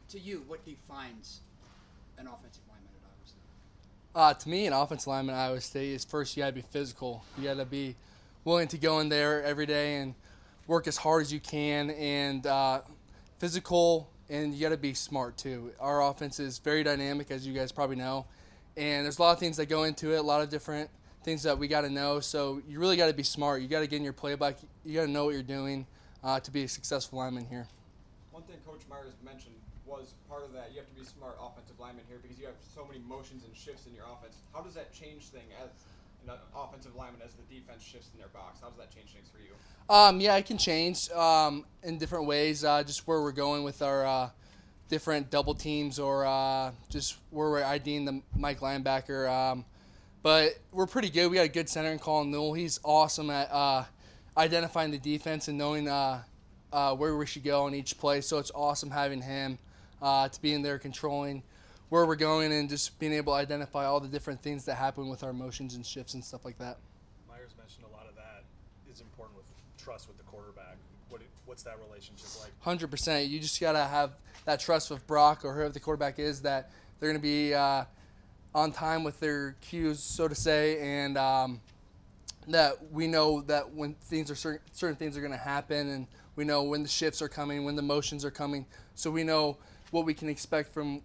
To you, what defines an offensive lineman at Iowa State? To me, an offensive lineman at Iowa State is first you got to be physical. You got to be willing to go in there every day and work as hard as you can, and physical, and you got to be smart too. Our offense is very dynamic, as you guys probably know, and there's a lot of things that go into it, a lot of different things that we got to know. So you really got to be smart. You got to get in your playbook. You got to know what you're doing to be a successful lineman here. One thing Coach Myers mentioned was part of that. You have to be a smart offensive lineman here because you have so many motions and shifts in your offense. How does that change things as an offensive lineman as the defense shifts in their box? How does that change things for you? Yeah, it can change in different ways, just where we're going with our different double teams or just where we're IDing the Mike linebacker. But we're pretty good. We got a good center in Colin Newell. He's awesome at identifying the defense and knowing where we should go on each play. So it's awesome having him to be in there controlling where we're going and just being able to identify all the different things that happen with our motions and shifts and stuff like that. Myers mentioned a lot of that is important with trust with the quarterback. What's that relationship like? 100%. You just got to have that trust with Brock or whoever the quarterback is that they're going to be on time with their cues, so to say, and that we know that when certain things are going to happen, and we know when the shifts are coming, when the motions are coming, so we know what we can expect from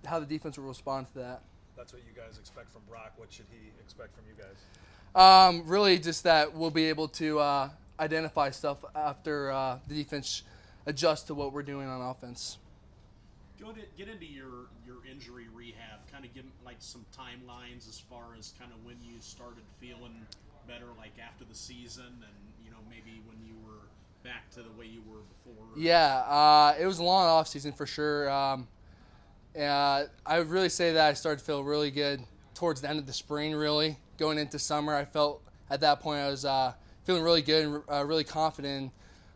how the defense will respond to that. That's what you guys expect from Brock. What should he expect from you guys? Really just that we'll be able to identify stuff after the defense adjusts to what we're doing on offense. Get into your injury rehab. Kind of give like some timelines as far as kind of when you started feeling better, like after the season, and maybe when you were back to the way you were before. Yeah, it was a long off season for sure. I would really say that I started to feel really good towards the end of the spring. Really going into summer, I felt at that point I was feeling really good and really confident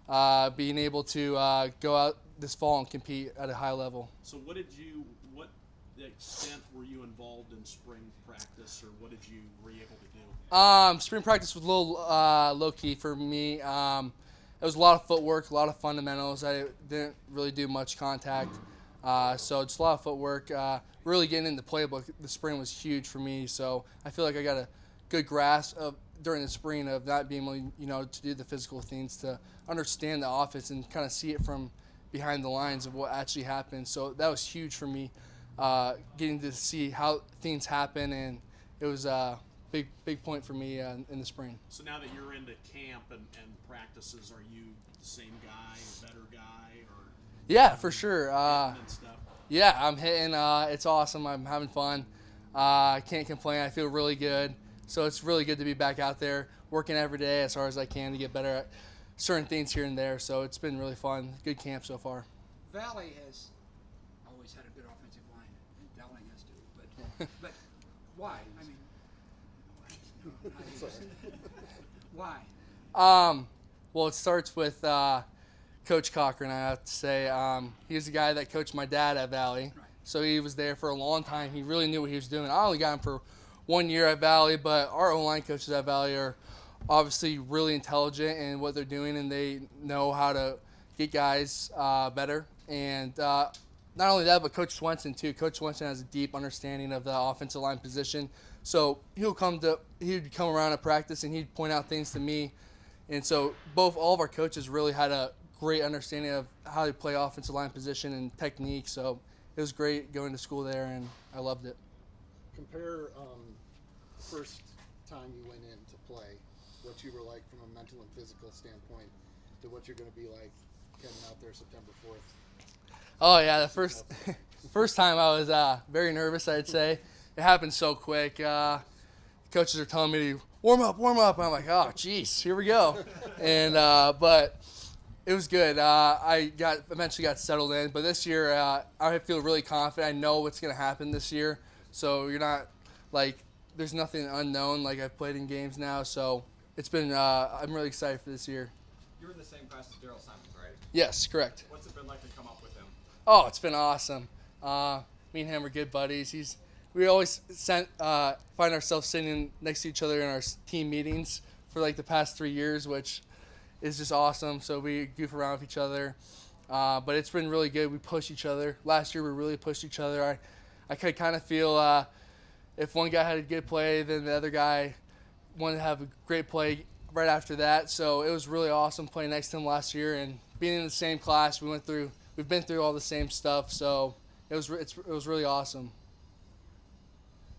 in being able to go out this fall and compete at a high level. So what extent were you involved in spring practice, or what were you able to do? Spring practice was a little low key for me. It was a lot of footwork, a lot of fundamentals. I didn't really do much contact, so just a lot of footwork. Really getting into playbook, the spring was huge for me. So I feel like I got a good grasp of during the spring of not being able, to do the physical things, to understand the offense and kind of see it from behind the lines of what actually happened. So that was huge for me, getting to see how things happen, and it was a big point for me in the spring. So now that you're into camp and practices, are you the same guy, a better guy, or? Yeah, for sure. And stuff? Yeah, I'm hitting. It's awesome. I'm having fun. I can't complain. I feel really good. So it's really good to be back out there working every day as hard as I can to get better at certain things here and there. So it's been really fun. Good camp so far. Valley has always had a good offensive line, and Dowling has too. But why? I mean, why? Well, it starts with Coach Cochran, I have to say. He was the guy that coached my dad at Valley. Right. So he was there for a long time. He really knew what he was doing. I only got him for 1 year at Valley, but our O-line coaches at Valley are obviously really intelligent in what they're doing, and they know how to get guys better. And not only that, but Coach Swenson too. Coach Swenson has a deep understanding of the offensive line position. So he'd come around at practice and he'd point out things to me. And so all of our coaches really had a great understanding of how to play offensive line position and technique. So it was great going to school there, and I loved it. Compare the first time you went in to play, what you were like from a mental and physical standpoint, to what you're going to be like getting out there September 4th. Oh yeah, the first time I was very nervous. I'd say it happened so quick. Coaches are telling me to warm up. And I'm like, oh geez, here we go. And but it was good. I eventually got settled in. But this year, I feel really confident. I know what's going to happen this year. So you're not there's nothing unknown. I've played in games now, so it's been. I'm really excited for this year. You're in the same class as Daryl Simons, right? Yes, correct. What's it been like to come up with him? Oh, it's been awesome. Me and him are good buddies. We always find ourselves sitting next to each other in our team meetings for the past 3 years, which is just awesome. So we goof around with each other. But it's been really good. We push each other. Last year we really pushed each other. I could kind of feel if one guy had a good play, then the other guy wanted to have a great play right after that. So it was really awesome playing next to him last year and being in the same class. We've been through all the same stuff. So it was really awesome.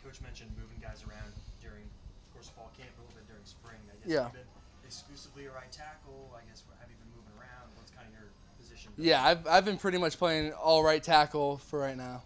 Coach mentioned moving guys around during, of course, fall camp, a little bit during spring. I guess Yeah. you've been exclusively a right tackle. I guess have you been moving around? What's kind of your position? Yeah, I've been pretty much playing all right tackle for right now.